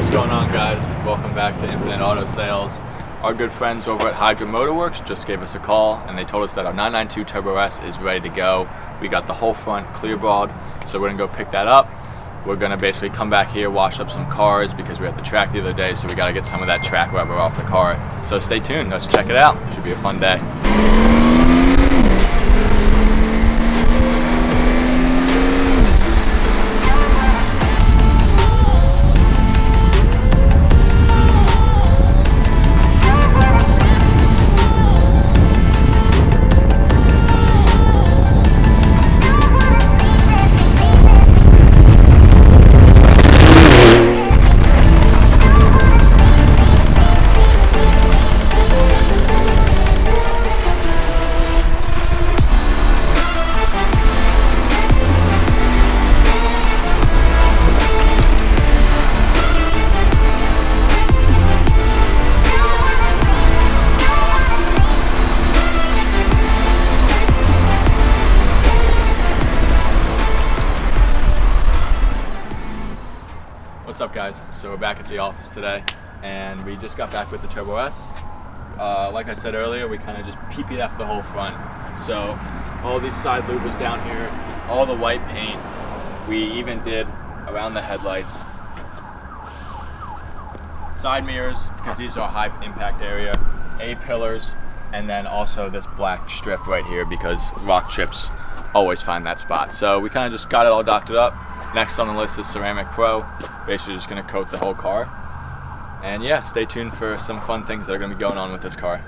What's going on, guys? Welcome back to Infinite Auto Sales. Our good friends over at Hydramotorworks just gave us a call and they told us that our 992 Turbo S is ready to go. We got the whole front clear balled, so we're gonna go pick that up. We're gonna basically come back here, wash up some cars because we were at the track the other day, so we gotta get some of that track rubber off the car. So stay tuned, let's check it out. Should be a fun day. What's up, guys? So we're back at the office today and we just got back with the Turbo S. Like I said earlier, we kind of just PPF'd the whole front. So all these side louvers down here, all the white paint, we even did around the headlights. Side mirrors, because these are high impact area, A-pillars, and then also this black strip right here because rock chips always find that spot. So we kind of just got it all doctored up. Next on the list is Ceramic Pro. Basically just gonna coat the whole car. And yeah, stay tuned for some fun things that are gonna be going on with this car.